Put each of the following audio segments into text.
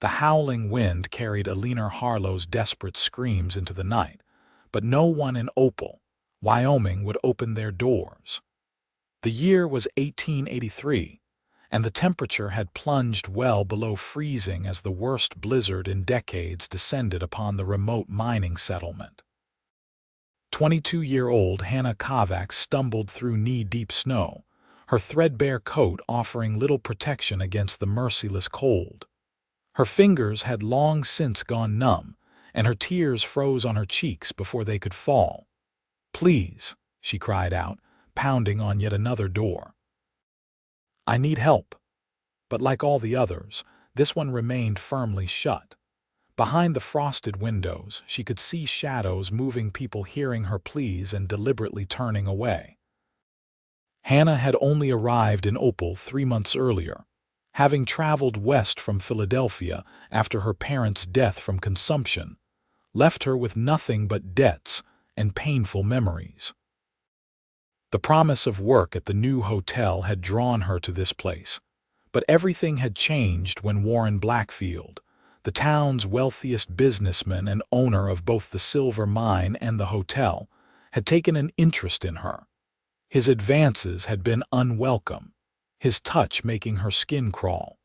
The howling wind carried Eleanor Harlow's desperate screams into the night, but no one in Opal, Wyoming, would open their doors. The year was 1883, and the temperature had plunged well below freezing as the worst blizzard in decades descended upon the remote mining settlement. 22-year-old Hannah Kovacs stumbled through knee-deep snow, her threadbare coat offering little protection against the merciless cold. Her fingers had long since gone numb, and her tears froze on her cheeks before they could fall. "Please," she cried out, pounding on yet another door. "I need help." But like all the others, this one remained firmly shut. Behind the frosted windows, she could see shadows moving, people hearing her pleas and deliberately turning away. Hannah had only arrived in Opal 3 months earlier, having traveled west from Philadelphia after her parents' death from consumption left her with nothing but debts and painful memories. The promise of work at the new hotel had drawn her to this place, but everything had changed when Warren Blackfield, the town's wealthiest businessman and owner of both the silver mine and the hotel, had taken an interest in her. His advances had been unwelcome, his touch making her skin crawl.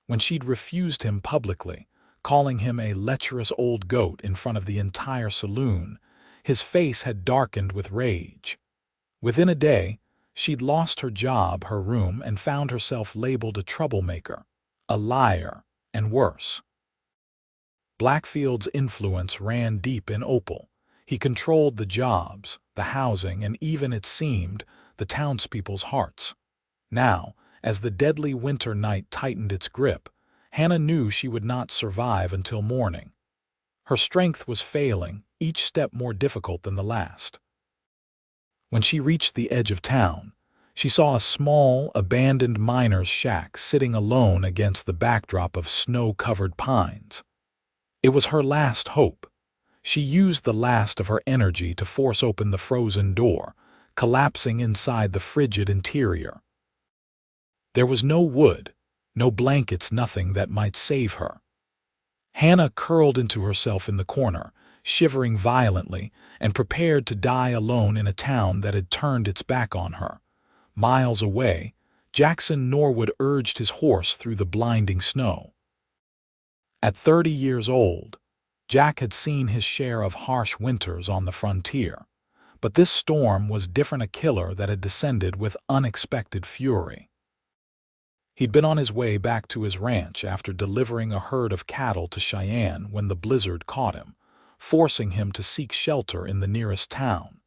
When she'd refused him publicly, calling him a lecherous old goat in front of the entire saloon, his face had darkened with rage. Within a day, she'd lost her job, her room, and found herself labeled a troublemaker, a liar, and worse. Blackfield's influence ran deep in Opal. He controlled the jobs, the housing, and even, it seemed, the townspeople's hearts. Now, as the deadly winter night tightened its grip, Hannah knew she would not survive until morning. Her strength was failing, each step more difficult than the last. When she reached the edge of town, she saw a small, abandoned miner's shack sitting alone against the backdrop of snow-covered pines. It was her last hope. She used the last of her energy to force open the frozen door, collapsing inside the frigid interior. There was no wood, no blankets, nothing that might save her. Hannah curled into herself in the corner, shivering violently, and prepared to die alone in a town that had turned its back on her. Miles away, Jackson Norwood urged his horse through the blinding snow. At 30 years old, Jack had seen his share of harsh winters on the frontier, but this storm was different, a killer that had descended with unexpected fury. He'd been on his way back to his ranch after delivering a herd of cattle to Cheyenne when the blizzard caught him, forcing him to seek shelter in the nearest town.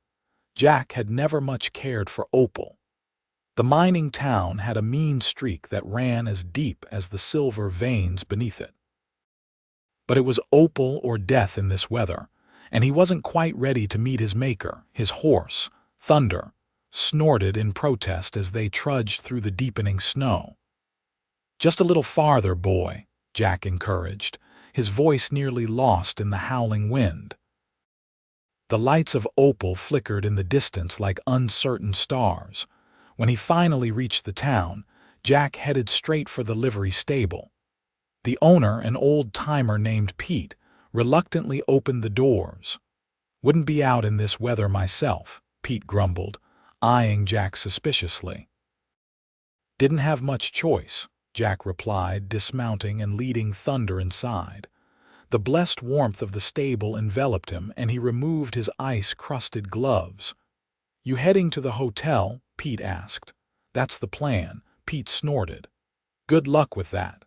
Jack had never much cared for Opal. The mining town had a mean streak that ran as deep as the silver veins beneath it. But it was Opal or death in this weather, and he wasn't quite ready to meet his maker. His horse, Thunder, snorted in protest as they trudged through the deepening snow. "Just a little farther, boy," Jack encouraged, his voice nearly lost in the howling wind. The lights of Opal flickered in the distance like uncertain stars. When he finally reached the town, Jack headed straight for the livery stable. The owner, an old-timer named Pete, reluctantly opened the doors. "Wouldn't be out in this weather myself," Pete grumbled, eyeing Jack suspiciously. "Didn't have much choice," Jack replied, dismounting and leading Thunder inside. The blessed warmth of the stable enveloped him, and he removed his ice-crusted gloves. "You heading to the hotel?" Pete asked. "That's the plan," Pete snorted. "Good luck with that."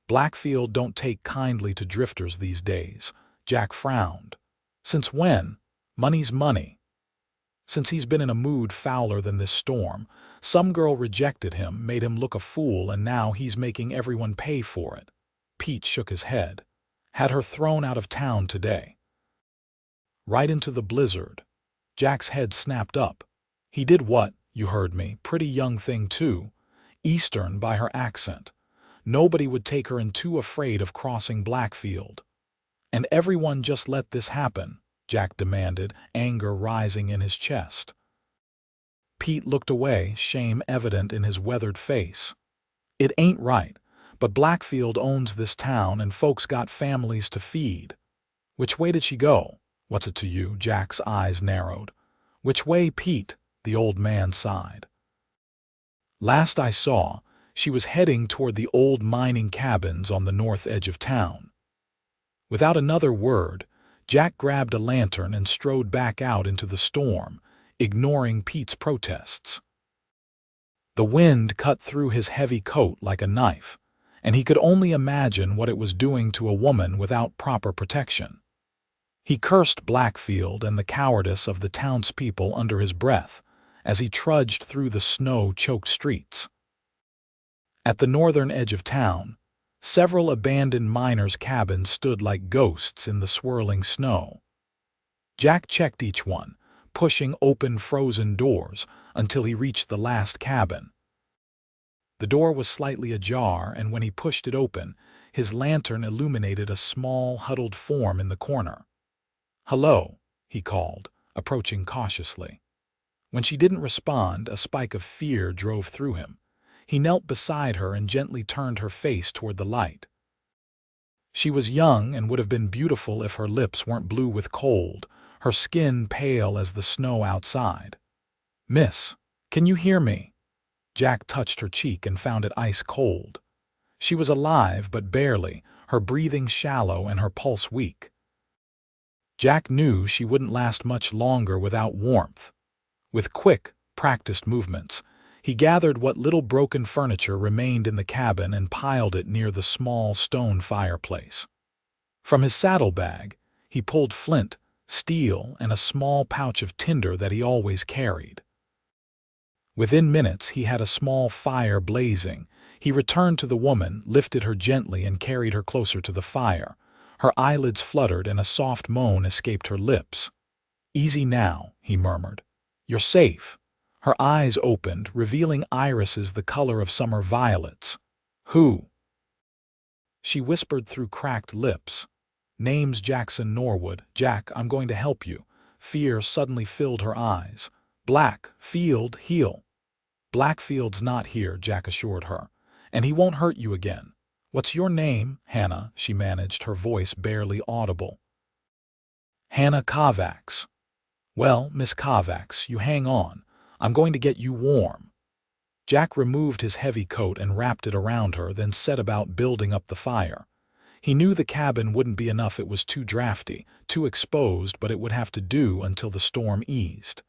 "Blackfield don't take kindly to drifters these days," Jack frowned. "Since when? Money's money." "Since he's been in a mood fouler than this storm. Some girl rejected him, made him look a fool, and now he's making everyone pay for it." Pete shook his head. "Had her thrown out of town today." "Right into the blizzard." Jack's head snapped up. "He did what? You heard me. Pretty young thing, too. Eastern by her accent. Nobody would take her, and too afraid of crossing Blackfield." "And everyone just let this happen?" Jack demanded, anger rising in his chest. Pete looked away, shame evident in his weathered face. "It ain't right, But Blackfield owns this town and folks got families to feed. Which way did she go? What's it to you? Jack's eyes narrowed. Which way, Pete? The old man sighed. Last I saw, she was heading toward the old mining cabins on the north edge of town. Without another word, Jack grabbed a lantern and strode back out into the storm, ignoring Pete's protests. The wind cut through his heavy coat like a knife, and he could only imagine what it was doing to a woman without proper protection. He cursed Blackfield and the cowardice of the townspeople under his breath as he trudged through the snow-choked streets. At the northern edge of town, several abandoned miners' cabins stood like ghosts in the swirling snow. Jack checked each one, pushing open frozen doors until he reached the last cabin. The door was slightly ajar, and when he pushed it open, his lantern illuminated a small, huddled form in the corner. "Hello," he called, approaching cautiously. When she didn't respond, a spike of fear drove through him. He knelt beside her and gently turned her face toward the light. She was young and would have been beautiful if her lips weren't blue with cold, her skin pale as the snow outside. "Miss, can you hear me?" Jack touched her cheek and found it ice cold. She was alive, but barely, her breathing shallow and her pulse weak. Jack knew she wouldn't last much longer without warmth. With quick, practiced movements, he gathered what little broken furniture remained in the cabin and piled it near the small stone fireplace. From his saddlebag, he pulled flint, steel, and a small pouch of tinder that he always carried. Within minutes, he had a small fire blazing. He returned to the woman, lifted her gently, and carried her closer to the fire. Her eyelids fluttered and a soft moan escaped her lips. "Easy now," he murmured. "You're safe." Her eyes opened, revealing irises the color of summer violets. "Who?" She whispered through cracked lips. "Name's Jackson Norwood. Jack, I'm going to help you." Fear suddenly filled her eyes. "Blackfield, heal." "Blackfield's not here," Jack assured her. "And he won't hurt you again." "What's your name?" "Hannah," she managed, her voice barely audible. "Hannah Kovacs." "Well, Miss Kovacs, you hang on. I'm going to get you warm." Jack removed his heavy coat and wrapped it around her, then set about building up the fire. He knew the cabin wouldn't be enough. It was too drafty, too exposed, but it would have to do until the storm eased.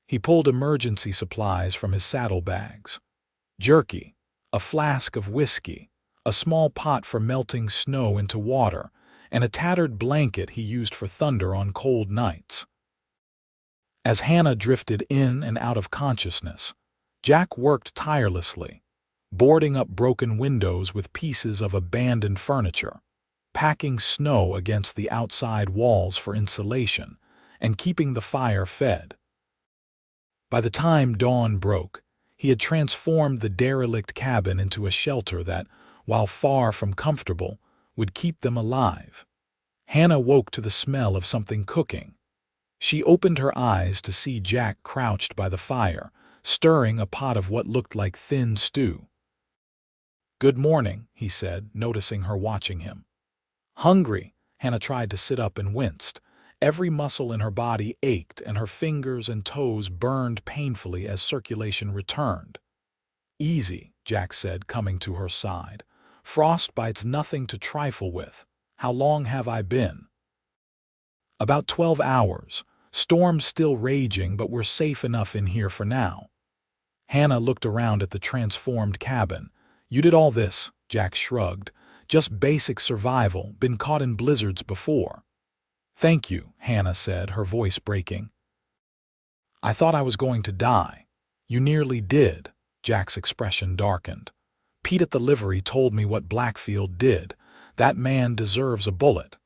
He pulled emergency supplies from his saddlebags. Jerky, a flask of whiskey, a small pot for melting snow into water, and a tattered blanket he used for thunder on cold nights. As Hannah drifted in and out of consciousness, Jack worked tirelessly, boarding up broken windows with pieces of abandoned furniture, packing snow against the outside walls for insulation, and keeping the fire fed. By the time dawn broke, he had transformed the derelict cabin into a shelter that, while far from comfortable, would keep them alive. Hannah woke to the smell of something cooking. She opened her eyes to see Jack crouched by the fire, stirring a pot of what looked like thin stew. "Good morning," he said, noticing her watching him. "Hungry?" Hannah tried to sit up and winced. Every muscle in her body ached and her fingers and toes burned painfully as circulation returned. "Easy," Jack said, coming to her side. "Frostbite's nothing to trifle with. How long have I been?" "About 12 hours. Storm's still raging, but we're safe enough in here for now." Hannah looked around at the transformed cabin. "You did all this," Jack shrugged. "Just basic survival, been caught in blizzards before." "Thank you," Hannah said, her voice breaking. "I thought I was going to die." "You nearly did." Jack's expression darkened. "Pete at the livery told me what Blackfield did. That man deserves a bullet."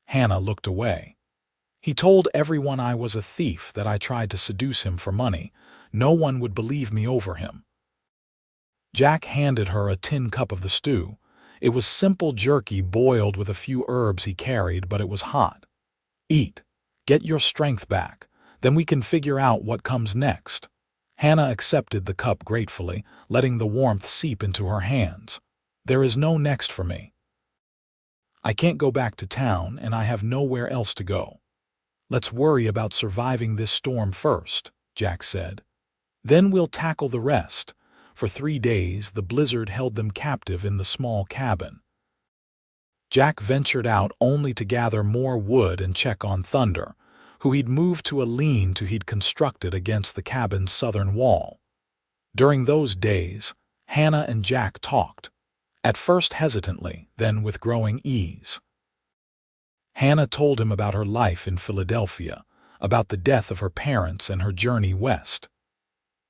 Hannah looked away. "He told everyone I was a thief, that I tried to seduce him for money. No one would believe me over him." Jack handed her a tin cup of the stew. It was simple jerky boiled with a few herbs he carried, but it was hot. "Eat. Get your strength back. Then we can figure out what comes next." Hannah accepted the cup gratefully, letting the warmth seep into her hands. There is no next for me. I can't go back to town, and I have nowhere else to go. Let's worry about surviving this storm first, Jack said. Then we'll tackle the rest. For 3 days, the blizzard held them captive in the small cabin. Jack ventured out only to gather more wood and check on Thunder, who he'd moved to a lean-to he'd constructed against the cabin's southern wall. During those days, Hannah and Jack talked, at first hesitantly, then with growing ease. Hannah told him about her life in Philadelphia, about the death of her parents and her journey west.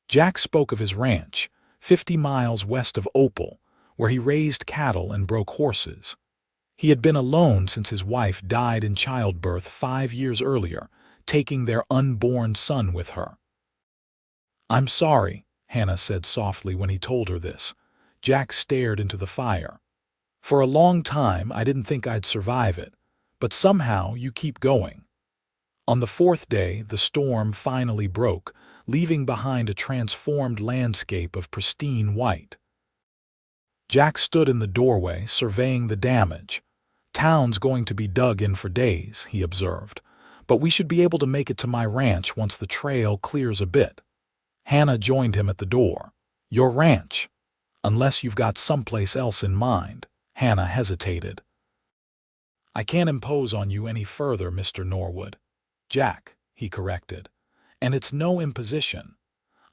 Jack spoke of his ranch, 50 miles west of Opal, where he raised cattle and broke horses. He had been alone since his wife died in childbirth 5 years earlier, taking their unborn son with her. "I'm sorry," Hannah said softly when he told her this. Jack stared into the fire. "For a long time I didn't think I'd survive it, but somehow you keep going." On the 4th day, the storm finally broke, leaving behind a transformed landscape of pristine white. Jack stood in the doorway, surveying the damage. "Town's going to be dug in for days," he observed, "but we should be able to make it to my ranch once the trail clears a bit." Hannah joined him at the door. "Your ranch? Unless you've got someplace else in mind." Hannah hesitated. "I can't impose on you any further, Mr. Norwood." "Jack," he corrected. "And it's no imposition.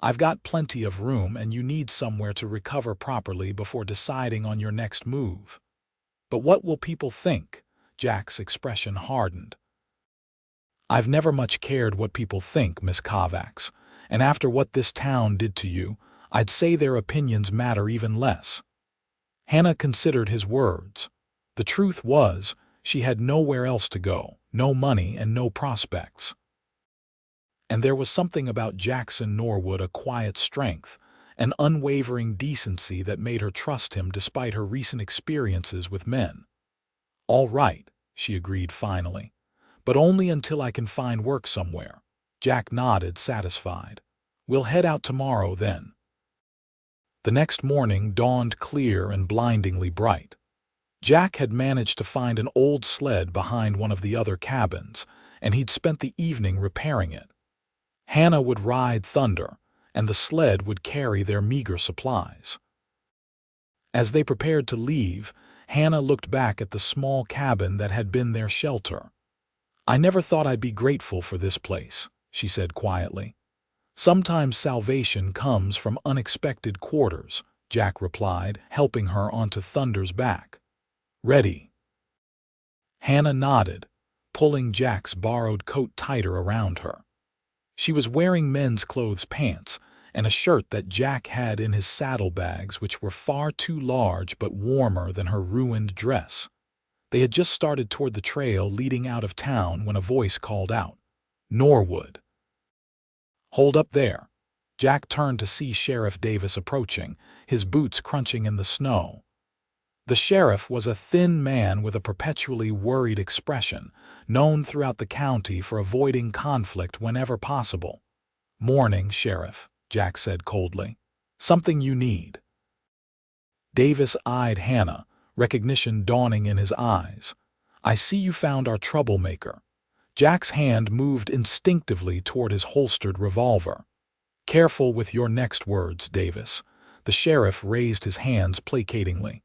I've got plenty of room, and you need somewhere to recover properly before deciding on your next move." "But what will people think?" Jack's expression hardened. "I've never much cared what people think, Miss Kovacs, and after what this town did to you, I'd say their opinions matter even less." Hannah considered his words. The truth was, she had nowhere else to go, no money and no prospects. And there was something about Jackson Norwood, a quiet strength, an unwavering decency that made her trust him despite her recent experiences with men. "All right," she agreed finally, "but only until I can find work somewhere." Jack nodded, satisfied. "We'll head out tomorrow then." The next morning dawned clear and blindingly bright. Jack had managed to find an old sled behind one of the other cabins, and he'd spent the evening repairing it. Hannah would ride Thunder, and the sled would carry their meager supplies. As they prepared to leave, Hannah looked back at the small cabin that had been their shelter. "I never thought I'd be grateful for this place," she said quietly. "Sometimes salvation comes from unexpected quarters," Jack replied, helping her onto Thunder's back. "Ready?" Hannah nodded, pulling Jack's borrowed coat tighter around her. She was wearing men's clothes pants and a shirt that Jack had in his saddlebags, which were far too large but warmer than her ruined dress. They had just started toward the trail leading out of town when a voice called out, "Norwood!" "Hold up there." Jack turned to see Sheriff Davis approaching, his boots crunching in the snow. The sheriff was a thin man with a perpetually worried expression, known throughout the county for avoiding conflict whenever possible. "Morning, Sheriff," Jack said coldly. "Something you need?" Davis eyed Hannah, recognition dawning in his eyes. "I see you found our troublemaker." Jack's hand moved instinctively toward his holstered revolver. "Careful with your next words, Davis." The sheriff raised his hands placatingly.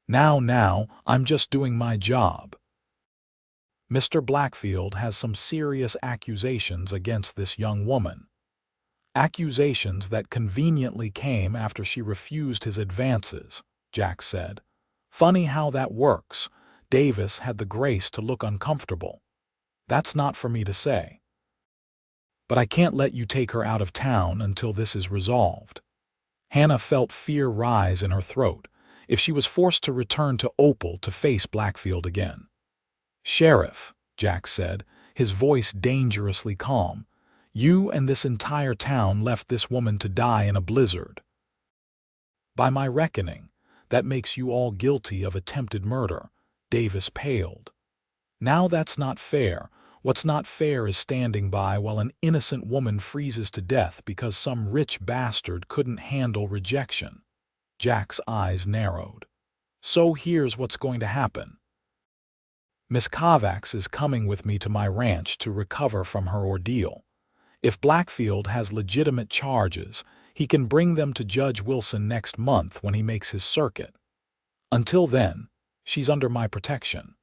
Now, I'm just doing my job." "Mr. Blackfield has some serious accusations against this young woman." "Accusations that conveniently came after she refused his advances," Jack said. "Funny how that works." Davis had the grace to look uncomfortable. "That's not for me to say. But I can't let you take her out of town until this is resolved." Hannah felt fear rise in her throat, if she was forced to return to Opal to face Blackfield again. "Sheriff," Jack said, his voice dangerously calm, "you and this entire town left this woman to die in a blizzard. By my reckoning, that makes you all guilty of attempted murder." Davis paled. "Now that's not fair. What's not fair is standing by while an innocent woman freezes to death because some rich bastard couldn't handle rejection." Jack's eyes narrowed. So here's what's going to happen. Miss Kovacs is coming with me to my ranch to recover from her ordeal. If Blackfield has legitimate charges, he can bring them to Judge Wilson next month when he makes his circuit. Until then, she's under my protection."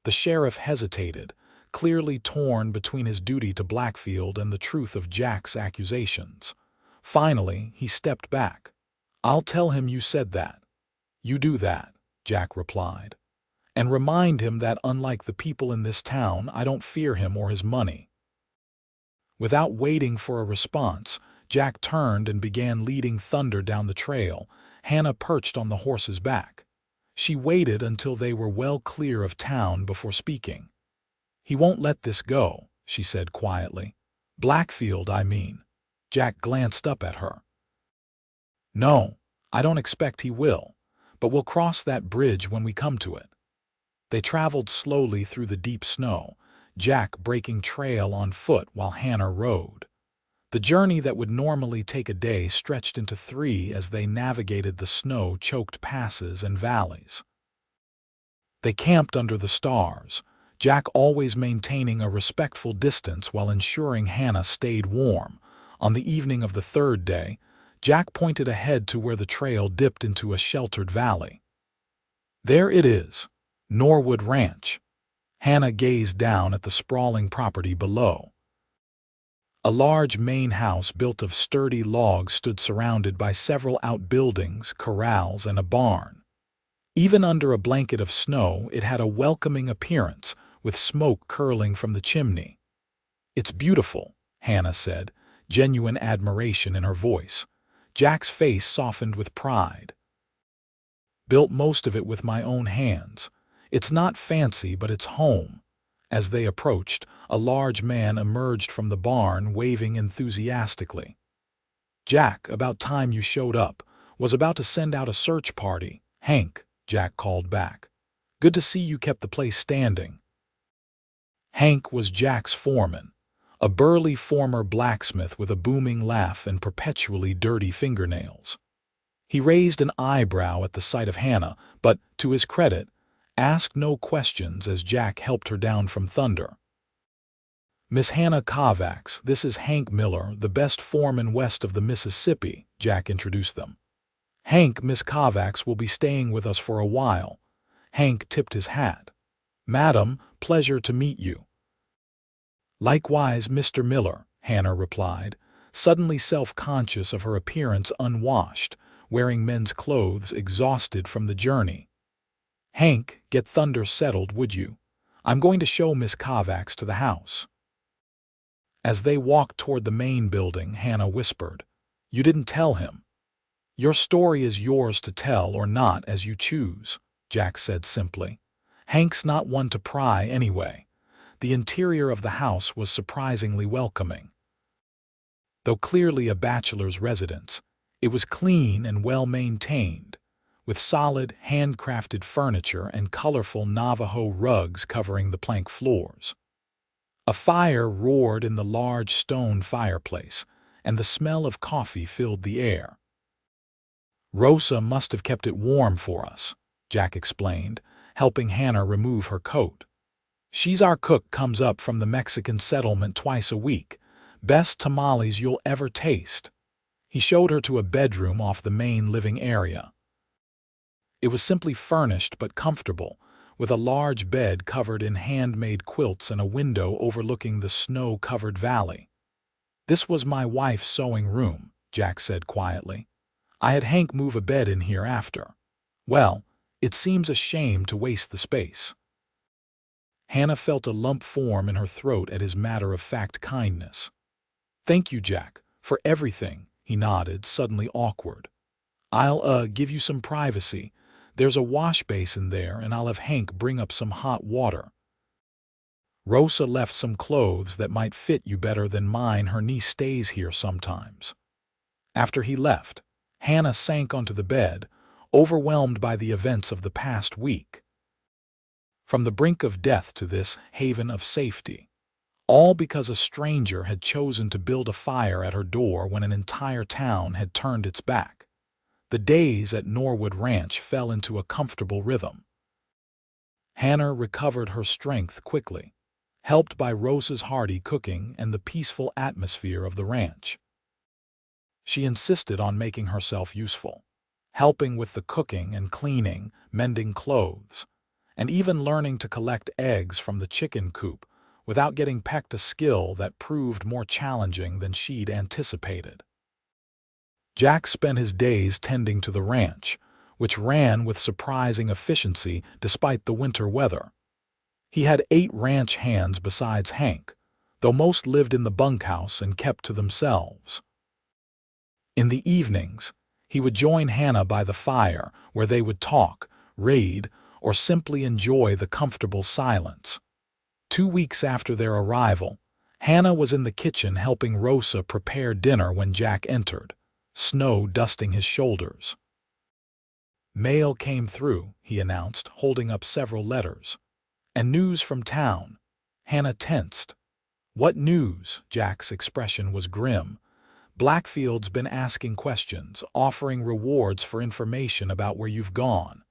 The sheriff hesitated, clearly torn between his duty to Blackfield and the truth of Jack's accusations. Finally, he stepped back. "I'll tell him you said that." "You do that," Jack replied. "And remind him that unlike the people in this town, I don't fear him or his money." Without waiting for a response, Jack turned and began leading Thunder down the trail, Hannah perched on the horse's back. She waited until they were well clear of town before speaking. "He won't let this go," she said quietly. "Blackfield, I mean." Jack glanced up at her. "No, I don't expect he will, but we'll cross that bridge when we come to it." They traveled slowly through the deep snow, Jack breaking trail on foot while Hannah rode. The journey that would normally take a day stretched into 3 as they navigated the snow-choked passes and valleys. They camped under the stars, Jack always maintaining a respectful distance while ensuring Hannah stayed warm. On the evening of the 3rd day, Jack pointed ahead to where the trail dipped into a sheltered valley. "There it is, Norwood Ranch." Hannah gazed down at the sprawling property below. A large main house built of sturdy logs stood surrounded by several outbuildings, corrals, and a barn. Even under a blanket of snow, it had a welcoming appearance, with smoke curling from the chimney. "It's beautiful," Hannah said, genuine admiration in her voice. Jack's face softened with pride. "Built most of it with my own hands. It's not fancy, but it's home." As they approached, a large man emerged from the barn, waving enthusiastically. "Jack, about time you showed up. Was about to send out a search party." "Hank," Jack called back. "Good to see you kept the place standing." Hank was Jack's foreman, a burly former blacksmith with a booming laugh and perpetually dirty fingernails. He raised an eyebrow at the sight of Hannah, but, to his credit, asked no questions as Jack helped her down from Thunder. "Miss Hannah Kovacs, this is Hank Miller, the best foreman west of the Mississippi," Jack introduced them. "Hank, Miss Kovacs will be staying with us for a while." Hank tipped his hat. "Madam, pleasure to meet you." "Likewise, Mr. Miller," Hannah replied, suddenly self-conscious of her appearance unwashed, wearing men's clothes, exhausted from the journey. "Hank, get Thunder settled, would you? I'm going to show Miss Kovacs to the house." As they walked toward the main building, Hannah whispered, "You didn't tell him." "Your story is yours to tell or not as you choose," Jack said simply. "Hank's not one to pry anyway." The interior of the house was surprisingly welcoming. Though clearly a bachelor's residence, it was clean and well-maintained, with solid, handcrafted furniture and colorful Navajo rugs covering the plank floors. A fire roared in the large stone fireplace, and the smell of coffee filled the air. "Rosa must have kept it warm for us," Jack explained, helping Hannah remove her coat. "She's our cook, comes up from the Mexican settlement twice a week. Best tamales you'll ever taste." He showed her to a bedroom off the main living area. It was simply furnished but comfortable, with a large bed covered in handmade quilts and a window overlooking the snow-covered valley. "This was my wife's sewing room," Jack said quietly. "I had Hank move a bed in here after. Well, it seems a shame to waste the space." Hannah felt a lump form in her throat at his matter-of-fact kindness. "Thank you, Jack, for everything," he nodded, suddenly awkward. "I'll give you some privacy. There's a wash basin there, and I'll have Hank bring up some hot water. Rosa left some clothes that might fit you better than mine. Her niece stays here sometimes." After he left, Hannah sank onto the bed, overwhelmed by the events of the past week. From the brink of death to this haven of safety, all because a stranger had chosen to build a fire at her door when an entire town had turned its back. The days at Norwood Ranch fell into a comfortable rhythm. Hannah recovered her strength quickly, helped by Rosa's hearty cooking and the peaceful atmosphere of the ranch. She insisted on making herself useful, helping with the cooking and cleaning, mending clothes, and even learning to collect eggs from the chicken coop without getting pecked, a skill that proved more challenging than she'd anticipated. Jack spent his days tending to the ranch, which ran with surprising efficiency despite the winter weather. He had 8 ranch hands besides Hank, though most lived in the bunkhouse and kept to themselves. In the evenings, he would join Hannah by the fire, where they would talk, raid, or simply enjoy the comfortable silence. 2 weeks after their arrival, Hannah was in the kitchen helping Rosa prepare dinner when Jack entered, snow dusting his shoulders. "Mail came through," he announced, holding up several letters. "And news from town." Hannah tensed. "What news?" Jack's expression was grim. "Blackfield's been asking questions, offering rewards for information about where you've gone."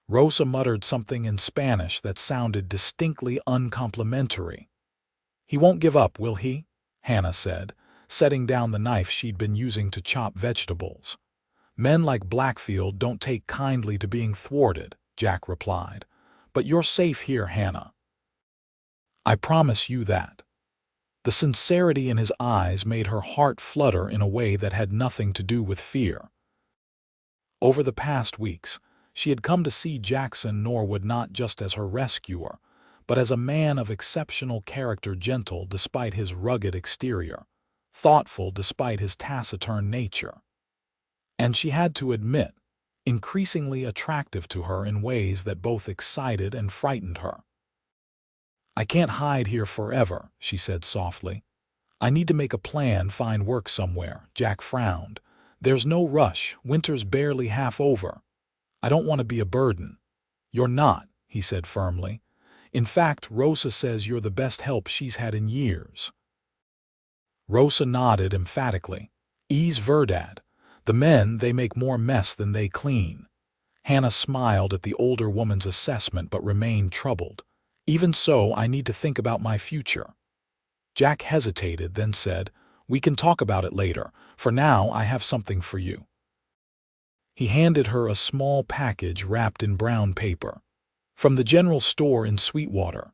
Rosa muttered something in Spanish that sounded distinctly uncomplimentary. "He won't give up, will he?" Hannah said, setting down the knife she'd been using to chop vegetables. "Men like Blackfield don't take kindly to being thwarted," Jack replied. "But you're safe here, Hannah. I promise you that." The sincerity in his eyes made her heart flutter in a way that had nothing to do with fear. Over the past weeks, she had come to see Jackson Norwood not just as her rescuer, but as a man of exceptional character, gentle despite his rugged exterior, thoughtful despite his taciturn nature. And she had to admit, increasingly attractive to her in ways that both excited and frightened her. "I can't hide here forever," she said softly. "I need to make a plan, find work somewhere." Jack frowned. "There's no rush, winter's barely half over. I don't want to be a burden." "You're not," he said firmly. "In fact, Rosa says you're the best help she's had in years." Rosa nodded emphatically. "Es verdad. The men, they make more mess than they clean." Hannah smiled at the older woman's assessment but remained troubled. "Even so, I need to think about my future." Jack hesitated, then said, "We can talk about it later. For now, I have something for you." He handed her a small package wrapped in brown paper. "From the general store in Sweetwater."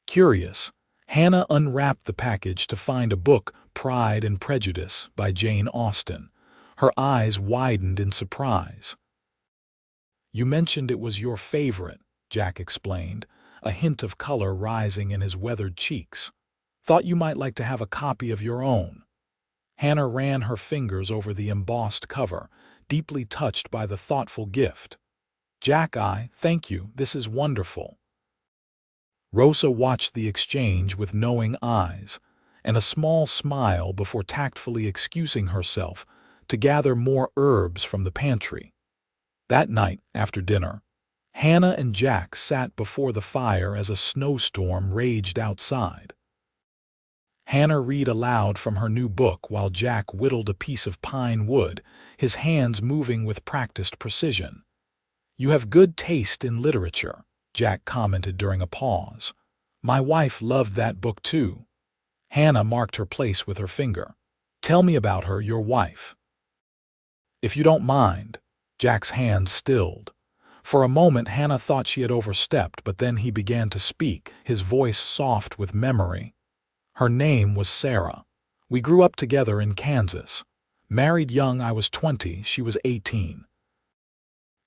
Curious, Hannah unwrapped the package to find a book, Pride and Prejudice, by Jane Austen. Her eyes widened in surprise. "You mentioned it was your favorite," Jack explained, a hint of color rising in his weathered cheeks. "Thought you might like to have a copy of your own." Hannah ran her fingers over the embossed cover, deeply touched by the thoughtful gift. "Jack, thank you, this is wonderful." Rosa watched the exchange with knowing eyes, and a small smile before tactfully excusing herself to gather more herbs from the pantry. That night, after dinner, Hannah and Jack sat before the fire as a snowstorm raged outside. Hannah read aloud from her new book while Jack whittled a piece of pine wood, his hands moving with practiced precision. "You have good taste in literature," Jack commented during a pause. "My wife loved that book too." Hannah marked her place with her finger. "Tell me about her, your wife." "If you don't mind." Jack's hands stilled. For a moment Hannah thought she had overstepped, but then he began to speak, his voice soft with memory. "Her name was Sarah. We grew up together in Kansas. Married young, I was 20, she was 18.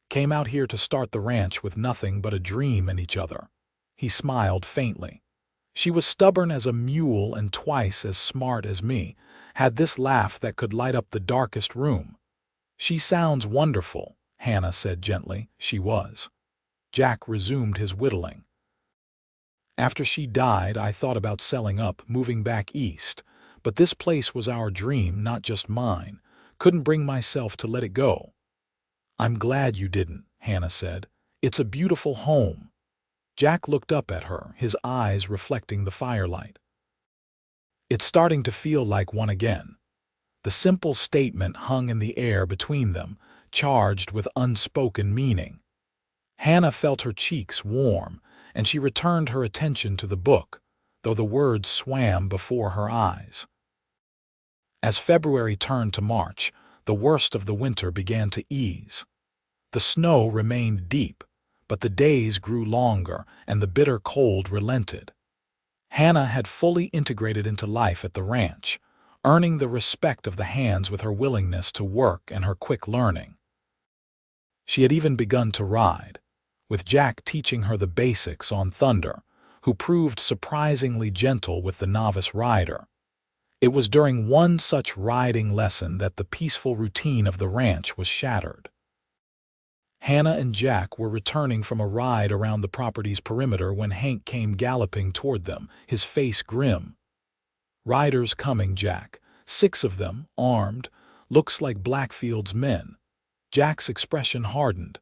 Came out here to start the ranch with nothing but a dream in each other." He smiled faintly. "She was stubborn as a mule and twice as smart as me, had this laugh that could light up the darkest room." "She sounds wonderful," Hannah said gently. "She was." Jack resumed his whittling. "After she died, I thought about selling up, moving back east. But this place was our dream, not just mine. Couldn't bring myself to let it go." "I'm glad you didn't," Hannah said. "It's a beautiful home." Jack looked up at her, his eyes reflecting the firelight. "It's starting to feel like one again. The simple statement hung in the air between them, charged with unspoken meaning. Hannah felt her cheeks warm, and she returned her attention to the book, though the words swam before her eyes. As February turned to March, the worst of the winter began to ease. The snow remained deep, but the days grew longer and the bitter cold relented. Hannah had fully integrated into life at the ranch, earning the respect of the hands with her willingness to work and her quick learning. She had even begun to ride, with Jack teaching her the basics on Thunder, who proved surprisingly gentle with the novice rider. It was during one such riding lesson that the peaceful routine of the ranch was shattered. Hannah and Jack were returning from a ride around the property's perimeter when Hank came galloping toward them, his face grim. "Riders coming, Jack. 6 of them, armed. Looks like Blackfield's men." Jack's expression hardened.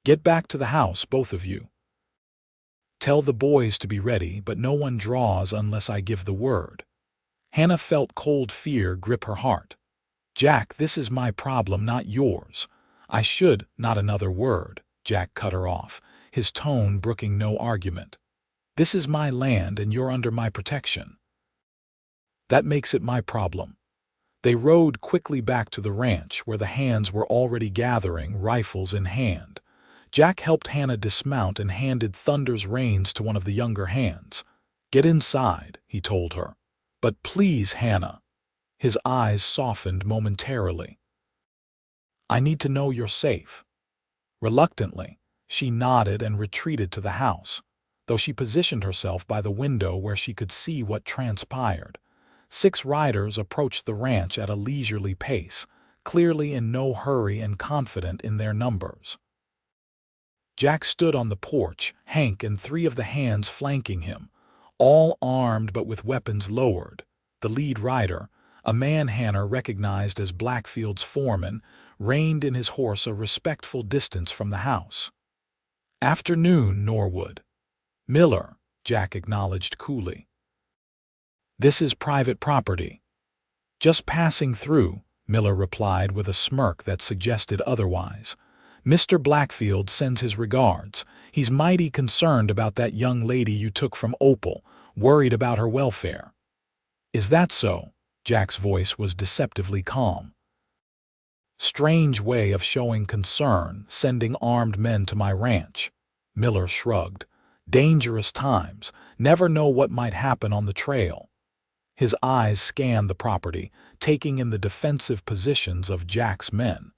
"Get back to the house, both of you. Tell the boys to be ready, but no one draws unless I give the word." Hannah felt cold fear grip her heart. "Jack, this is my problem, not yours. I should—" "Not another word," Jack cut her off, his tone brooking no argument. "This is my land and you're under my protection." "That makes it my problem." They rode quickly back to the ranch where the hands were already gathering, rifles in hand. Jack helped Hannah dismount and handed Thunder's reins to one of the younger hands. "Get inside," he told her. "But please, Hannah." His eyes softened momentarily. "I need to know you're safe." Reluctantly, she nodded and retreated to the house, though she positioned herself by the window where she could see what transpired. 6 riders approached the ranch at a leisurely pace, clearly in no hurry and confident in their numbers. Jack stood on the porch, Hank and 3 of the hands flanking him, all armed but with weapons lowered. The lead rider, a man Hannah recognized as Blackfield's foreman, reined in his horse a respectful distance from the house. "Afternoon, Norwood." "Miller," Jack acknowledged coolly. "This is private property." "Just passing through," Miller replied with a smirk that suggested otherwise. "Mr. Blackfield sends his regards. He's mighty concerned about that young lady you took from Opal, worried about her welfare." "Is that so?" Jack's voice was deceptively calm. "Strange way of showing concern, sending armed men to my ranch." Miller shrugged. "Dangerous times. Never know what might happen on the trail." His eyes scanned the property, taking in the defensive positions of Jack's men.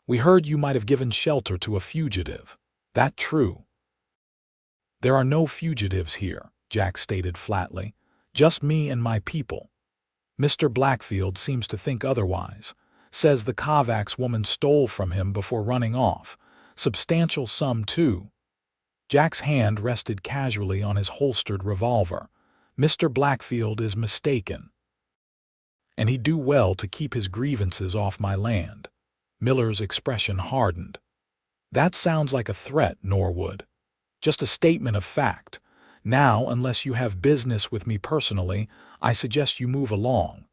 "We heard you might have given shelter to a fugitive. That true?" "There are no fugitives here," Jack stated flatly. "Just me and my people. Mr. Blackfield seems to think otherwise. Says the Kovacs woman stole from him before running off. Substantial sum, too." Jack's hand rested casually on his holstered revolver. "Mr. Blackfield is mistaken. And he'd do well to keep his grievances off my land." Miller's expression hardened. "That sounds like a threat, Norwood. Just a statement of fact. Now, unless you have business with me personally, I suggest you move along."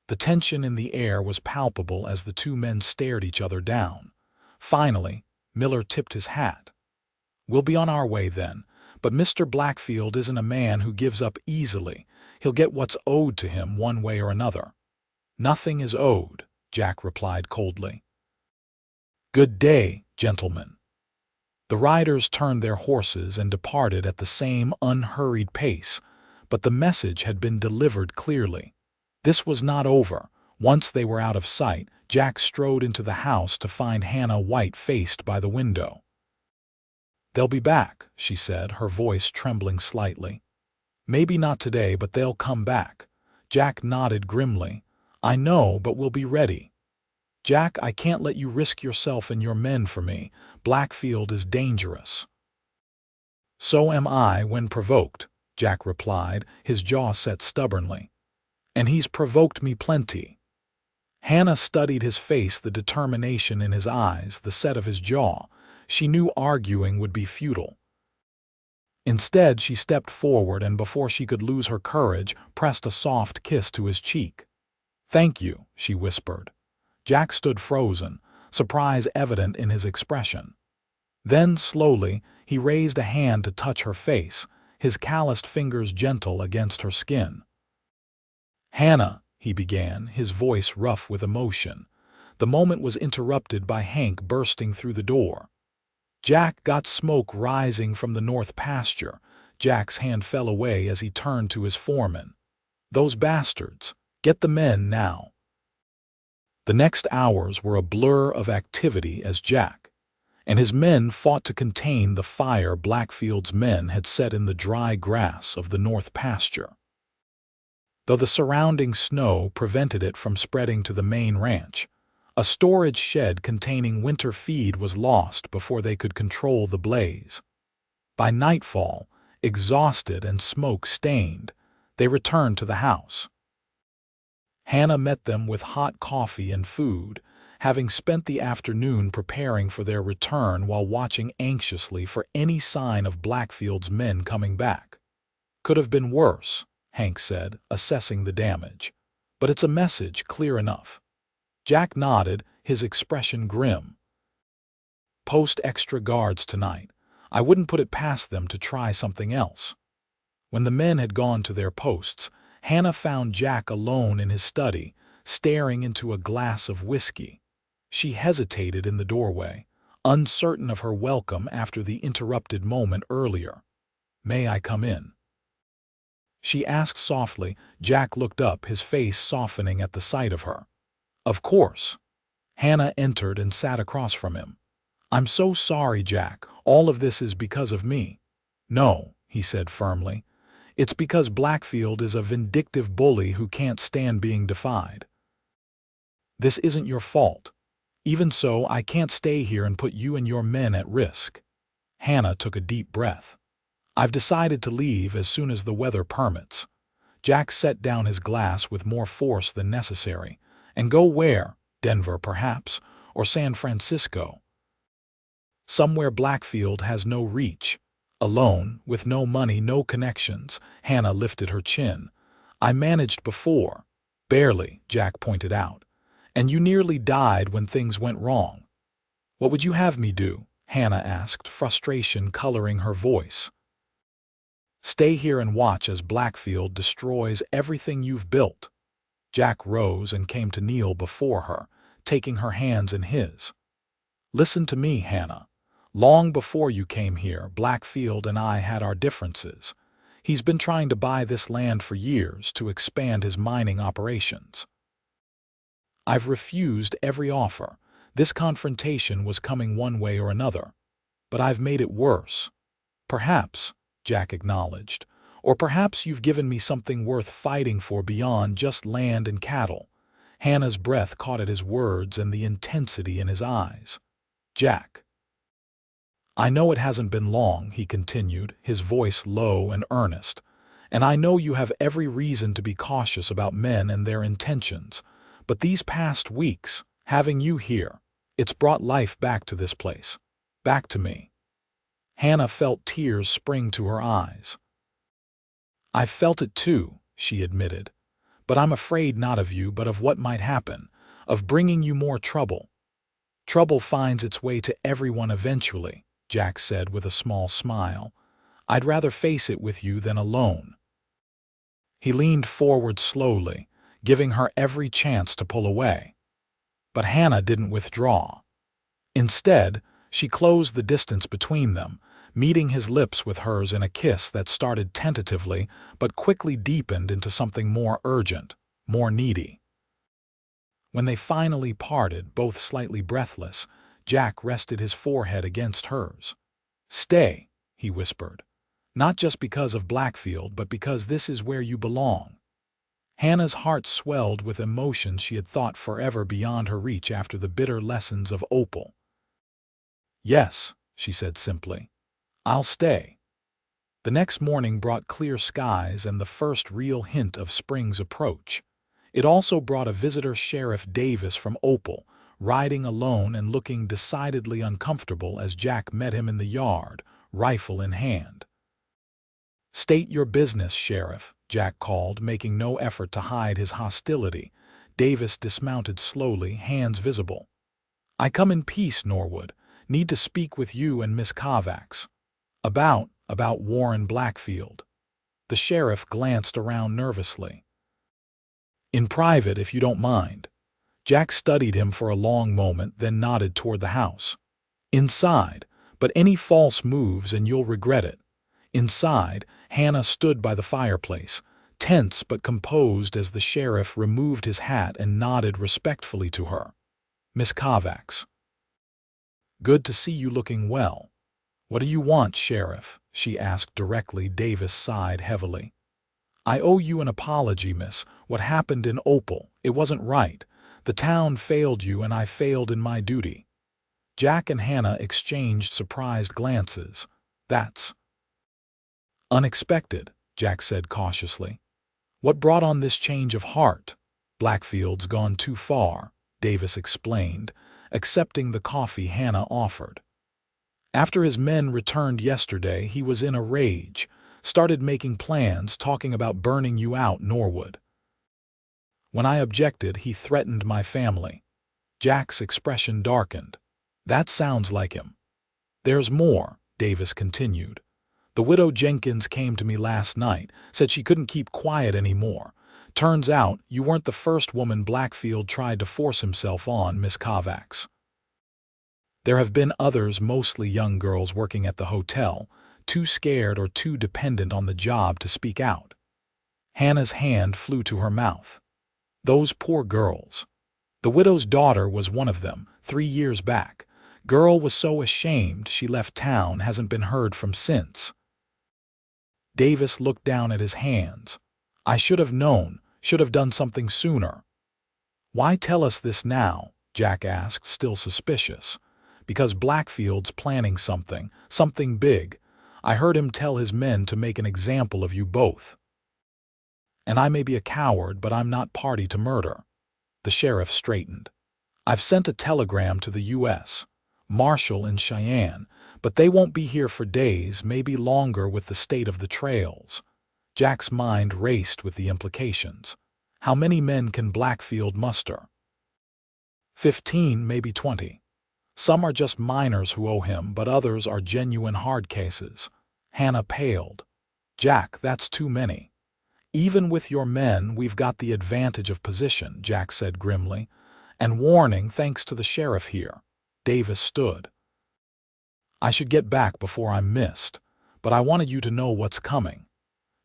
The tension in the air was palpable as the 2 men stared each other down. Finally, Miller tipped his hat. "We'll be on our way then. But Mr. Blackfield isn't a man who gives up easily. He'll get what's owed to him one way or another." "Nothing is owed," Jack replied coldly. "Good day, gentlemen." The riders turned their horses and departed at the same unhurried pace, but the message had been delivered clearly. This was not over. Once they were out of sight, Jack strode into the house to find Hannah white-faced by the window. "They'll be back," she said, her voice trembling slightly. "Maybe not today, but they'll come back." Jack nodded grimly. "I know, but we'll be ready." "Jack, I can't let you risk yourself and your men for me. Blackfield is dangerous." "So am I when provoked," Jack replied, his jaw set stubbornly. "And he's provoked me plenty." Hannah studied his face, the determination in his eyes, the set of his jaw. She knew arguing would be futile. Instead, she stepped forward and before she could lose her courage, pressed a soft kiss to his cheek. "Thank you," she whispered. Jack stood frozen, surprise evident in his expression. Then, slowly, he raised a hand to touch her face, his calloused fingers gentle against her skin. "Hannah," he began, his voice rough with emotion. The moment was interrupted by Hank bursting through the door. Jack got smoke rising from the north pasture. Jack's hand fell away as he turned to his foreman. "Those bastards! Get the men now!" The next hours were a blur of activity as Jack and his men fought to contain the fire Blackfield's men had set in the dry grass of the north pasture. Though the surrounding snow prevented it from spreading to the main ranch, a storage shed containing winter feed was lost before they could control the blaze. By nightfall, exhausted and smoke-stained, they returned to the house. Hannah met them with hot coffee and food, having spent the afternoon preparing for their return while watching anxiously for any sign of Blackfield's men coming back. "Could have been worse," Hank said, assessing the damage. "But it's a message clear enough." Jack nodded, his expression grim. "Post extra guards tonight. I wouldn't put it past them to try something else." When the men had gone to their posts, Hannah found Jack alone in his study, staring into a glass of whiskey. She hesitated in the doorway, uncertain of her welcome after the interrupted moment earlier. "May I come in?" she asked softly. Jack looked up, his face softening at the sight of her. "Of course." Hannah entered and sat across from him. "I'm so sorry, Jack. All of this is because of me." "No," he said firmly. "It's because Blackfield is a vindictive bully who can't stand being defied. This isn't your fault. Even so, I can't stay here and put you and your men at risk." Hannah took a deep breath. "I've decided to leave as soon as the weather permits." Jack set down his glass with more force than necessary. "And go where? Denver, perhaps? Or San Francisco? Somewhere Blackfield has no reach. Alone, with no money, no connections." Hannah lifted her chin. "I managed before." "Barely," Jack pointed out. "And you nearly died when things went wrong." "What would you have me do?" Hannah asked, frustration coloring her voice. "Stay here and watch as Blackfield destroys everything you've built." Jack rose and came to kneel before her, taking her hands in his. "Listen to me, Hannah. Long before you came here, Blackfield and I had our differences. He's been trying to buy this land for years to expand his mining operations. I've refused every offer. This confrontation was coming one way or another. But I've made it worse. Perhaps," Jack acknowledged, "or perhaps you've given me something worth fighting for beyond just land and cattle." Hannah's breath caught at his words and the intensity in his eyes. "Jack, I know it hasn't been long," he continued, his voice low and earnest, "and I know you have every reason to be cautious about men and their intentions. But these past weeks, having you here, it's brought life back to this place. Back to me." Hannah felt tears spring to her eyes. "I've felt it too," she admitted. "But I'm afraid not of you, but of what might happen, of bringing you more trouble." "Trouble finds its way to everyone eventually," Jack said with a small smile. "I'd rather face it with you than alone." He leaned forward slowly, giving her every chance to pull away. But Hannah didn't withdraw. Instead, she closed the distance between them, meeting his lips with hers in a kiss that started tentatively but quickly deepened into something more urgent, more needy. When they finally parted, both slightly breathless, Jack rested his forehead against hers. "Stay," he whispered. "Not just because of Blackfield, but because this is where you belong." Hannah's heart swelled with emotion she had thought forever beyond her reach after the bitter lessons of Opal. "Yes," she said simply. "I'll stay." The next morning brought clear skies and the first real hint of spring's approach. It also brought a visitor, Sheriff Davis from Opal, riding alone and looking decidedly uncomfortable as Jack met him in the yard, rifle in hand. "State your business, Sheriff," Jack called, making no effort to hide his hostility. Davis dismounted slowly, hands visible. "I come in peace, Norwood. Need to speak with you and Miss Kovacs." About Warren Blackfield." The sheriff glanced around nervously. "In private, if you don't mind." Jack studied him for a long moment, then nodded toward the house. "Inside, but any false moves and you'll regret it." Inside, Hannah stood by the fireplace, tense but composed as the sheriff removed his hat and nodded respectfully to her. "Miss Kovacs. Good to see you looking well." "What do you want, Sheriff?" she asked directly. Davis sighed heavily. "I owe you an apology, miss. What happened in Opal, it wasn't right. The town failed you and I failed in my duty." Jack and Hannah exchanged surprised glances. "That's unexpected," Jack said cautiously. "What brought on this change of heart?" "Blackfield's gone too far," Davis explained, accepting the coffee Hannah offered. "After his men returned yesterday, he was in a rage, started making plans, talking about burning you out, Norwood. When I objected, he threatened my family." Jack's expression darkened. "That sounds like him." "There's more," Davis continued. "The widow Jenkins came to me last night, said she couldn't keep quiet anymore. Turns out you weren't the first woman Blackfield tried to force himself on, Miss Kovacs. There have been others, mostly young girls working at the hotel, too scared or too dependent on the job to speak out." Hannah's hand flew to her mouth. "Those poor girls. The widow's daughter was one of them, 3 years back. Girl was so ashamed she left town, hasn't been heard from since." Davis looked down at his hands. "I should have known, should have done something sooner." "Why tell us this now?" Jack asked, still suspicious. "Because Blackfield's planning something big. I heard him tell his men to make an example of you both. And I may be a coward, but I'm not party to murder." The sheriff straightened. "I've sent a telegram to the U.S. Marshal in Cheyenne, but they won't be here for days, maybe longer with the state of the trails." Jack's mind raced with the implications. How many men can Blackfield muster? 15, maybe 20. Some are just minors who owe him, but others are genuine hard cases. Hannah paled. "Jack, that's too many." "Even with your men, we've got the advantage of position," Jack said grimly. "And warning, thanks to the sheriff here." Davis stood. "I should get back before I'm missed, but I wanted you to know what's coming."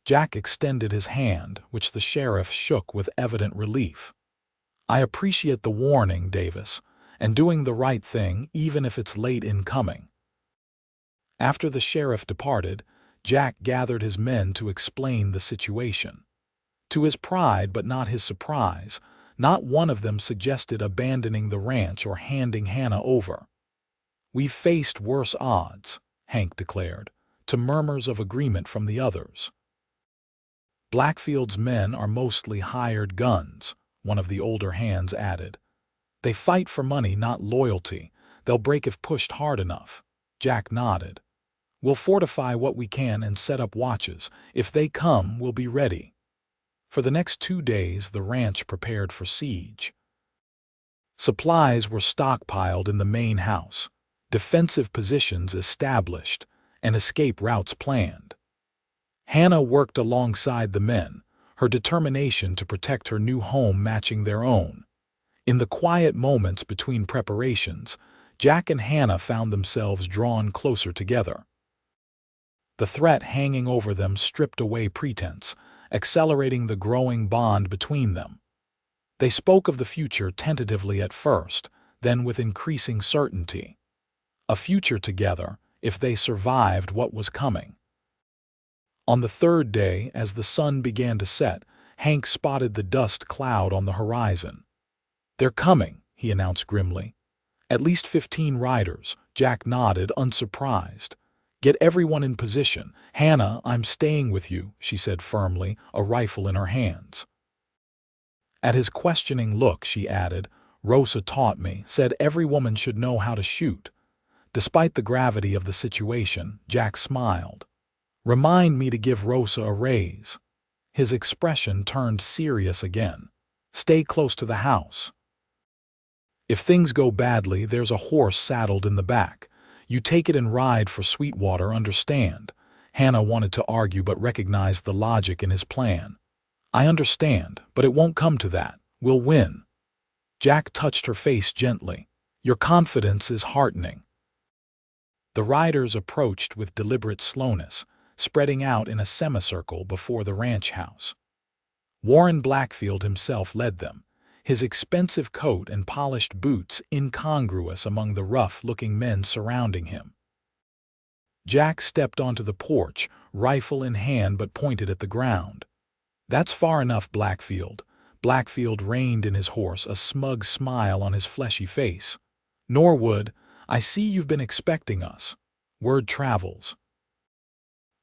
Jack extended his hand, which the sheriff shook with evident relief. "I appreciate the warning, Davis, and doing the right thing, even if it's late in coming." After the sheriff departed, Jack gathered his men to explain the situation. To his pride, but not his surprise, not one of them suggested abandoning the ranch or handing Hannah over. "We've faced worse odds," Hank declared, to murmurs of agreement from the others. "Blackfield's men are mostly hired guns," one of the older hands added. "They fight for money, not loyalty. They'll break if pushed hard enough." Jack nodded. "We'll fortify what we can and set up watches. If they come, we'll be ready." For the next 2 days, the ranch prepared for siege. Supplies were stockpiled in the main house, defensive positions established, and escape routes planned. Hannah worked alongside the men, her determination to protect her new home matching their own. In the quiet moments between preparations, Jack and Hannah found themselves drawn closer together. The threat hanging over them stripped away pretense, accelerating the growing bond between them. They spoke of the future tentatively at first, then with increasing certainty. A future together, if they survived what was coming. On the 3rd day, as the sun began to set, Hank spotted the dust cloud on the horizon. "They're coming," he announced grimly. "At least 15 riders." Jack nodded, unsurprised. "Get everyone in position. Hannah, I'm staying with you," she said firmly, a rifle in her hands. At his questioning look, she added, "Rosa taught me, said every woman should know how to shoot." Despite the gravity of the situation, Jack smiled. "Remind me to give Rosa a raise." His expression turned serious again. Stay close to the house. If things go badly, there's a horse saddled in the back. You take it and ride for Sweetwater, understand? Hannah wanted to argue but recognized the logic in his plan. I understand, but it won't come to that. We'll win. Jack touched her face gently. Your confidence is heartening. The riders approached with deliberate slowness, spreading out in a semicircle before the ranch house. Warren Blackfield himself led them, his expensive coat and polished boots incongruous among the rough-looking men surrounding him. Jack stepped onto the porch, rifle in hand but pointed at the ground. That's far enough, Blackfield. Blackfield reined in his horse, a smug smile on his fleshy face. Norwood, I see you've been expecting us. Word travels.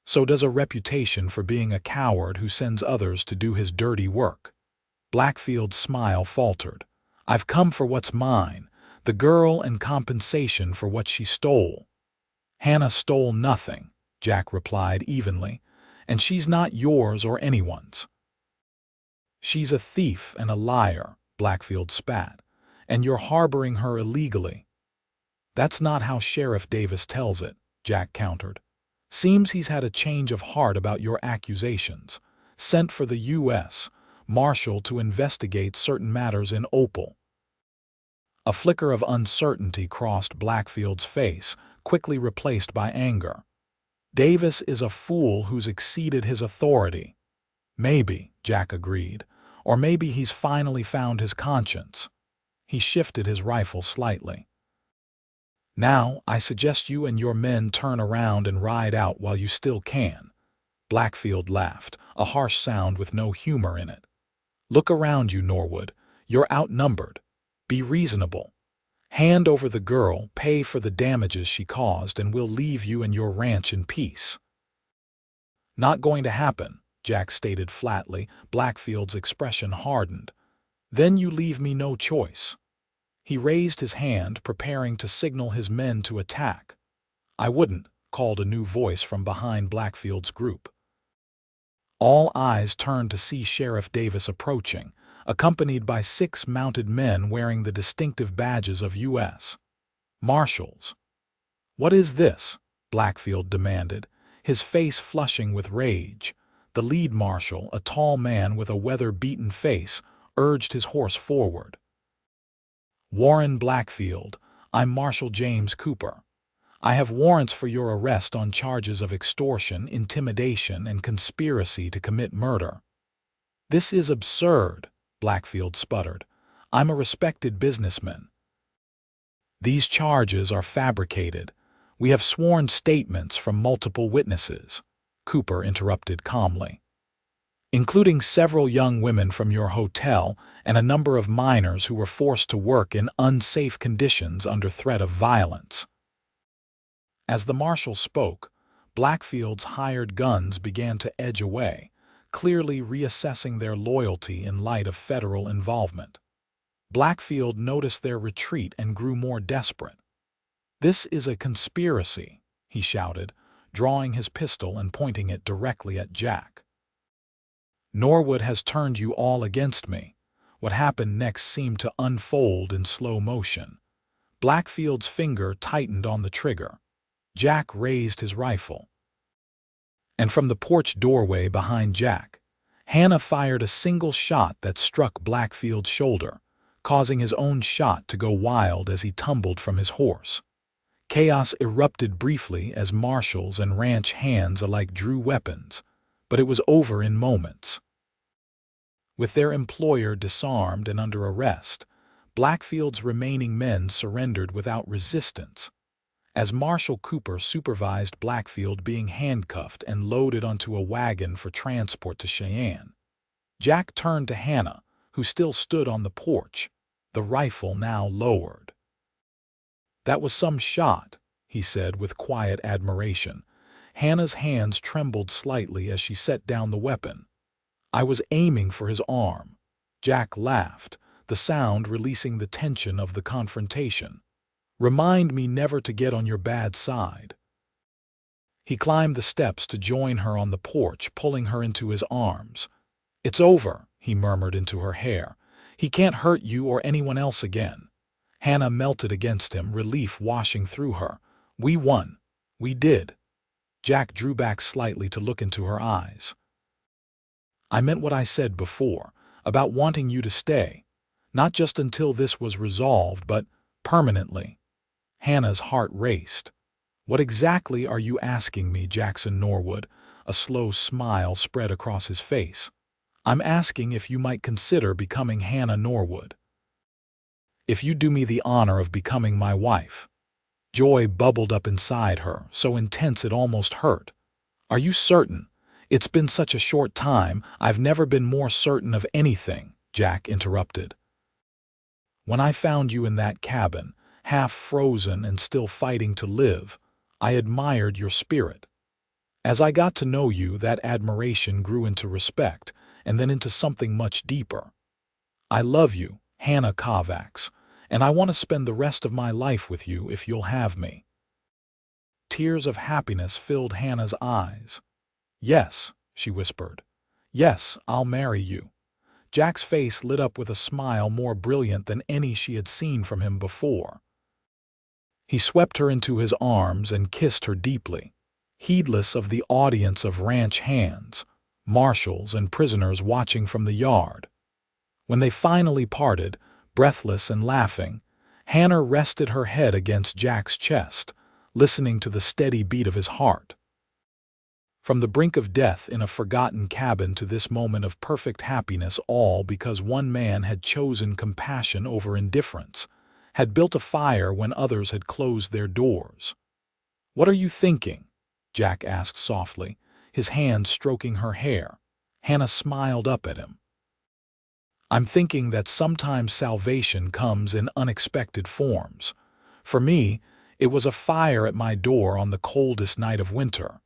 So does a reputation for being a coward who sends others to do his dirty work. Blackfield's smile faltered. I've come for what's mine, the girl and compensation for what she stole. Hannah stole nothing, Jack replied evenly, and she's not yours or anyone's. She's a thief and a liar, Blackfield spat, and you're harboring her illegally. That's not how Sheriff Davis tells it, Jack countered. Seems he's had a change of heart about your accusations. Sent for the U.S. Marshal to investigate certain matters in Opal. A flicker of uncertainty crossed Blackfield's face, quickly replaced by anger. Davis is a fool who's exceeded his authority. Maybe, Jack agreed, or maybe he's finally found his conscience. He shifted his rifle slightly. Now, I suggest you and your men turn around and ride out while you still can. Blackfield laughed, a harsh sound with no humor in it. Look around you, Norwood. You're outnumbered. Be reasonable. Hand over the girl, pay for the damages she caused, and we'll leave you and your ranch in peace. Not going to happen, Jack stated flatly. Blackfield's expression hardened. Then you leave me no choice. He raised his hand, preparing to signal his men to attack. I wouldn't, called a new voice from behind Blackfield's group. All eyes turned to see Sheriff Davis approaching, accompanied by 6 mounted men wearing the distinctive badges of U.S. Marshals. What is this? Blackfield demanded, his face flushing with rage. The lead marshal, a tall man with a weather-beaten face, urged his horse forward. Warren Blackfield, I'm Marshal James Cooper. I have warrants for your arrest on charges of extortion, intimidation, and conspiracy to commit murder. This is absurd, Blackfield sputtered. I'm a respected businessman. These charges are fabricated. We have sworn statements from multiple witnesses, Cooper interrupted calmly, including several young women from your hotel and a number of minors who were forced to work in unsafe conditions under threat of violence. As the marshal spoke, Blackfield's hired guns began to edge away, clearly reassessing their loyalty in light of federal involvement. Blackfield noticed their retreat and grew more desperate. This is a conspiracy, he shouted, drawing his pistol and pointing it directly at Jack. Norwood has turned you all against me. What happened next seemed to unfold in slow motion. Blackfield's finger tightened on the trigger. Jack raised his rifle. And from the porch doorway behind Jack, Hannah fired a single shot that struck Blackfield's shoulder, causing his own shot to go wild as he tumbled from his horse. Chaos erupted briefly as marshals and ranch hands alike drew weapons, but it was over in moments. With their employer disarmed and under arrest, Blackfield's remaining men surrendered without resistance. As Marshal Cooper supervised Blackfield being handcuffed and loaded onto a wagon for transport to Cheyenne, Jack turned to Hannah, who still stood on the porch, the rifle now lowered. That was some shot, he said with quiet admiration. Hannah's hands trembled slightly as she set down the weapon. I was aiming for his arm. Jack laughed, the sound releasing the tension of the confrontation. Remind me never to get on your bad side. He climbed the steps to join her on the porch, pulling her into his arms. It's over, he murmured into her hair, He can't hurt you or anyone else again." Hannah melted against him, relief washing through her. "We won. We did." Jack drew back slightly to look into her eyes. "I meant what I said before, about wanting you to stay. Not just until this was resolved, but permanently." Hannah's heart raced. "What exactly are you asking me, Jackson Norwood?" A slow smile spread across his face. "I'm asking if you might consider becoming Hannah Norwood. If you do me the honor of becoming my wife." Joy bubbled up inside her, so intense it almost hurt. "Are you certain? It's been such a short time. I've never been more certain of anything," Jack interrupted. "When I found you in that cabin, half frozen and still fighting to live, I admired your spirit. As I got to know you, that admiration grew into respect, and then into something much deeper. I love you, Hannah Kovacs, and I want to spend the rest of my life with you if you'll have me." Tears of happiness filled Hannah's eyes. "Yes," she whispered. "Yes, I'll marry you." Jack's face lit up with a smile more brilliant than any she had seen from him before. He swept her into his arms and kissed her deeply, heedless of the audience of ranch hands, marshals, and prisoners watching from the yard. When they finally parted, breathless and laughing, Hannah rested her head against Jack's chest, listening to the steady beat of his heart. From the brink of death in a forgotten cabin to this moment of perfect happiness, all because one man had chosen compassion over indifference, had built a fire when others had closed their doors. "What are you thinking?" Jack asked softly, his hand stroking her hair. Hannah smiled up at him. "I'm thinking that sometimes salvation comes in unexpected forms. For me, it was a fire at my door on the coldest night of winter."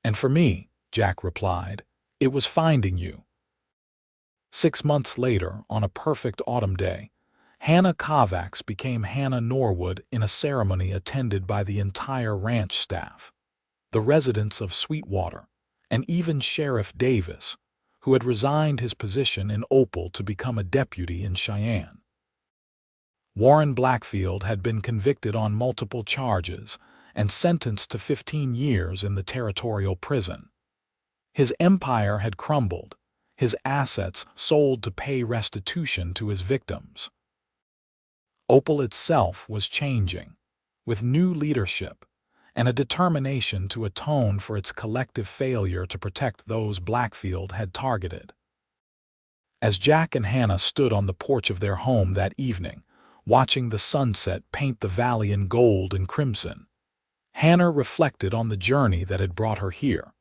"And for me," Jack replied, "it was finding you." 6 months later, on a perfect autumn day, Hannah Kovacs became Hannah Norwood in a ceremony attended by the entire ranch staff, the residents of Sweetwater, and even Sheriff Davis, who had resigned his position in Opal to become a deputy in Cheyenne. Warren Blackfield had been convicted on multiple charges and sentenced to 15 years in the territorial prison. His empire had crumbled, his assets sold to pay restitution to his victims. Opal itself was changing, with new leadership and a determination to atone for its collective failure to protect those Blackfield had targeted. As Jack and Hannah stood on the porch of their home that evening, watching the sunset paint the valley in gold and crimson, Hannah reflected on the journey that had brought her here.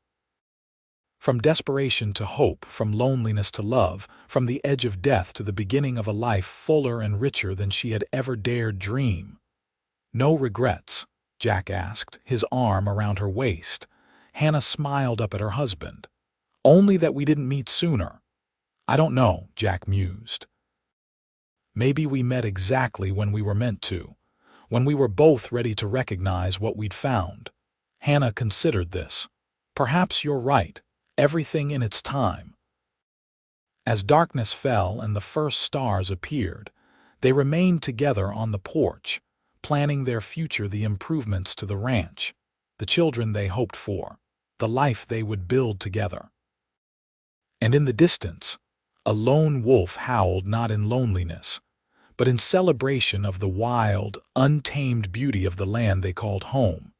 From desperation to hope, from loneliness to love, from the edge of death to the beginning of a life fuller and richer than she had ever dared dream. "No regrets?" Jack asked, his arm around her waist. Hannah smiled up at her husband. "Only that we didn't meet sooner." "I don't know," Jack mused. "Maybe we met exactly when we were meant to, when we were both ready to recognize what we'd found." Hannah considered this. "Perhaps you're right. Everything in its time." As darkness fell and the first stars appeared, they remained together on the porch, planning their future, the improvements to the ranch, the children they hoped for, the life they would build together. And in the distance, a lone wolf howled, not in loneliness, but in celebration of the wild, untamed beauty of the land they called home.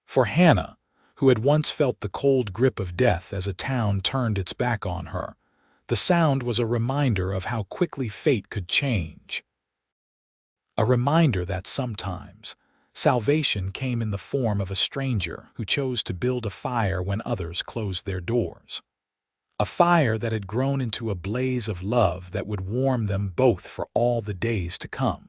For Hannah, who had once felt the cold grip of death as a town turned its back on her, the sound was a reminder of how quickly fate could change. A reminder that sometimes salvation came in the form of a stranger who chose to build a fire when others closed their doors. A fire that had grown into a blaze of love that would warm them both for all the days to come.